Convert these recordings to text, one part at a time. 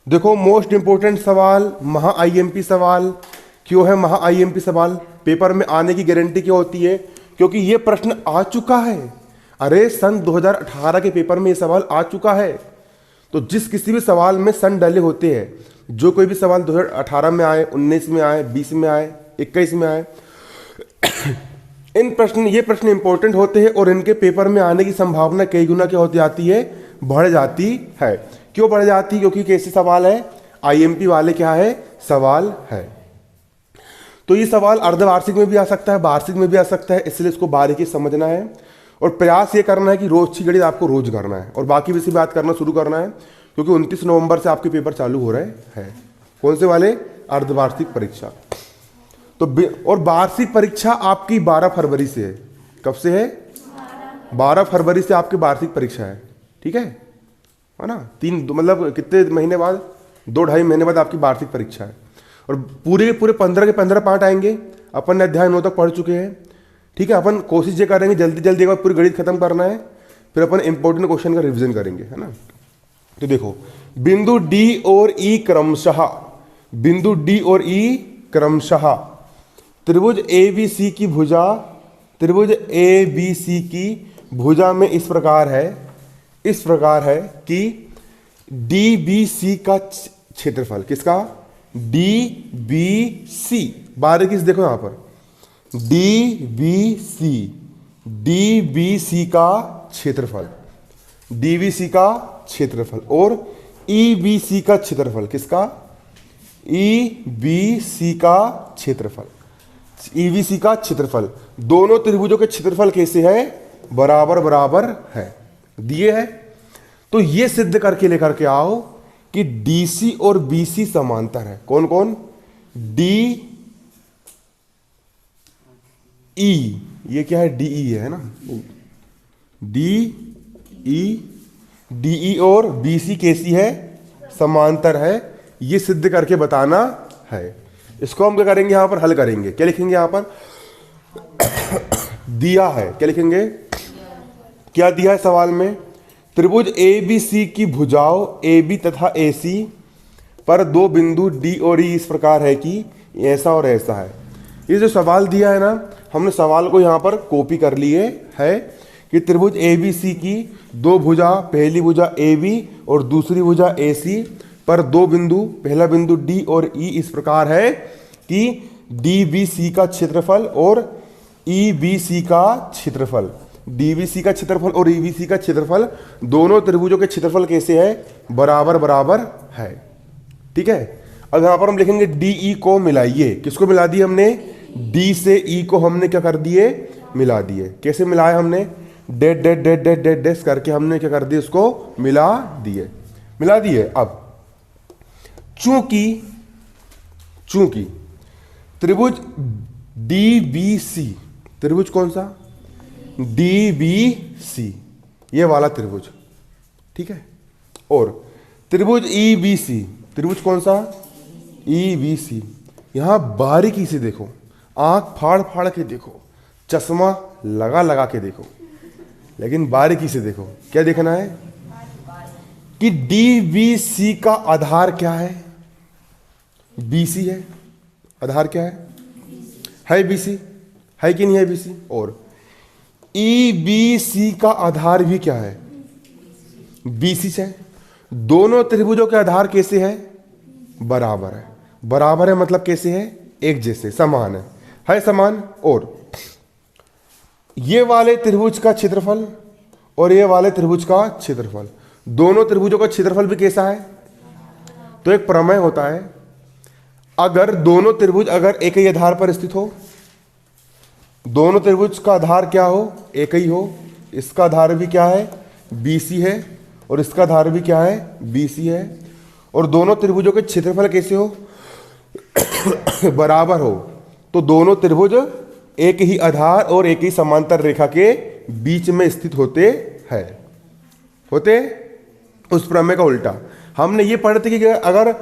देखो most important सवाल, महा आईएमपी सवाल। क्यों है महा आईएमपी सवाल? पेपर में आने की गारंटी क्या होती है? क्योंकि ये प्रश्न आ चुका है। अरे सन 2018 के पेपर में ये सवाल आ चुका है। तो जिस किसी भी सवाल में सन डले होते हैं, जो कोई भी सवाल 2018 में आए, 19 में आए, 20 में आए, 21 में आए, ये प्रश्न इंपॉर्टेंट होते हैं और इनके पेपर में आने की संभावना कई गुना क्या होती जाती है? बढ़ जाती है। क्यों बढ़ जाती है? क्योंकि कैसे सवाल है? आईएमपी वाले क्या है? सवाल है। तो ये सवाल अर्धवार्षिक में भी आ सकता है, वार्षिक में भी आ सकता है, इसलिए इसको बारीकी समझना है और प्रयास ये करना है कि रोज की गणित आपको रोज करना है और बाकी विषय बात करना शुरू करना है, क्योंकि 29 नवंबर से आपके पेपर चालू हो रहे हैं। कौन से वाले? अर्धवार्षिक परीक्षा। तो और वार्षिक परीक्षा आपकी 12 फरवरी से है। कब से है? 12 फरवरी से आपकी वार्षिक परीक्षा है। ठीक है ना? मतलब कितने महीने बाद? 2-2.5 महीने बाद आपकी वार्षिक परीक्षा है और पूरे 15 के 15 पार्ट आएंगे। अपन ने अध्याय 9 तक पढ़ चुके हैं। ठीक है, अपन कोशिश ये करेंगे जल्दी जल्दी एक बार पूरी गणित खत्म करना है, फिर अपन इंपॉर्टेंट क्वेश्चन का रिवीजन करेंगे, है ना? तो देखो, बिंदु डी और ई क्रमशः, बिंदु डी और ई क्रमशः त्रिभुज ABC की भुजा, त्रिभुज ABC की भुजा में इस प्रकार है कि DBC का क्षेत्रफल, किसका? DBC, बारीकी से देखो यहां पर, DBC का क्षेत्रफल, DBC का क्षेत्रफल और EBC का क्षेत्रफल, किसका? EBC का क्षेत्रफल, EBC का क्षेत्रफल। दोनों त्रिभुजों के क्षेत्रफल कैसे है? बराबर बराबर है, दिए है। तो ये सिद्ध करके लेकर के आओ कि DC और BC समांतर है। कौन कौन? DE, ये क्या है? DE है ना? DE और BC कैसी है? समांतर है। ये सिद्ध करके बताना है। इसको हम क्या करेंगे? यहां पर हल करेंगे। क्या लिखेंगे यहां पर? दिया है। क्या लिखेंगे? क्या दिया है सवाल में? त्रिभुज ABC की भुजाओं AB तथा AC पर दो बिंदु D और E इस प्रकार है कि ऐसा और ऐसा है। ये जो सवाल दिया है ना, हमने सवाल को यहां पर कॉपी कर लिए है कि त्रिभुज ABC की दो भुजा, पहली भुजा AB और दूसरी भुजा AC पर दो बिंदु, पहला बिंदु D और E इस प्रकार है कि DBC का क्षेत्रफल और EBC का क्षेत्रफल, DBC का क्षेत्रफल और EBC का क्षेत्रफल, दोनों त्रिभुजों के क्षेत्रफल कैसे है? बराबर बराबर है। ठीक है, अब यहां पर हम लिखेंगे DE को मिलाइए। किसको मिला दिए हमने? D से E को हमने क्या कर दिए? मिला दिए। कैसे मिलाया हमने? Date date date date date date करके हमने क्या कर दिया? उसको मिला दिए। अब चूंकि त्रिभुज DBC, त्रिभुज कौन सा? DBC, ये वाला त्रिभुज, ठीक है, और त्रिभुज EBC, त्रिभुज कौन सा? EBC। यहां बारीकी से देखो, आंख फाड़ फाड़ के देखो, चश्मा लगा लगा के देखो, लेकिन बारीकी से देखो। क्या देखना है? कि DBC का आधार क्या है? BC है। आधार क्या है? BC है कि नहीं है? BC। और EBC का आधार भी क्या है? BC है। दोनों त्रिभुजों के आधार कैसे है? बराबर है। बराबर है मतलब कैसे है? एक जैसे, समान है समान। और ये वाले त्रिभुज का क्षेत्रफल और ये वाले त्रिभुज का क्षेत्रफल, दोनों त्रिभुजों का क्षेत्रफल भी कैसा है? तो एक प्रमेय होता है, अगर दोनों त्रिभुज अगर एक ही आधार पर स्थित हो, दोनों त्रिभुज का आधार क्या हो? एक ही हो, इसका आधार भी क्या है? BC है और इसका आधार भी क्या है? BC है, और दोनों त्रिभुजों के क्षेत्रफल कैसे हो? बराबर हो, तो दोनों त्रिभुज एक ही आधार और एक ही समांतर रेखा के बीच में स्थित होते उस प्रमेय का उल्टा। हमने ये पढ़े थे कि अगर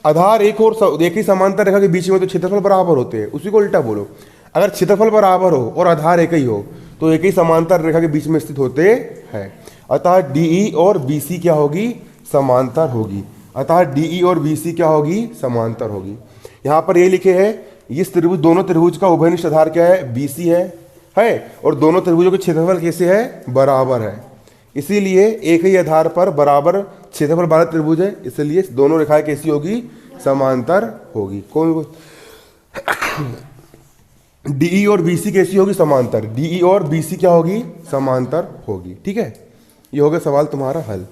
आधार एक और एक ही समांतर रेखा के बीच में तो क्षेत्रफल बराबर होते हैं, उसी को उल्टा बोलो। अगर क्षेत्रफल बराबर हो और आधार एक ही हो तो एक ही समांतर रेखा के बीच में स्थित होते हैं। अतः DE और BC क्या होगी? समांतर होगी। अतः डीई और बीसी क्या होगी, समांतर होगी। यहाँ पर ये लिखे है इस त्रिभुज, दोनों त्रिभुज का उभयनिष्ठ आधार क्या है, बीसी है और दोनों त्रिभुजों के क्षेत्रफल कैसे है, बराबर है। इसीलिए एक ही आधार पर बराबर क्षेत्रफल वाला त्रिभुज है, इसलिए दोनों रेखाएं कैसी होगी, समांतर होगी। कौन डीई और बीसी कैसी होगी, समांतर। डीई और बीसी क्या होगी, समांतर होगी। ठीक है, ये हो गया सवाल तुम्हारा हल।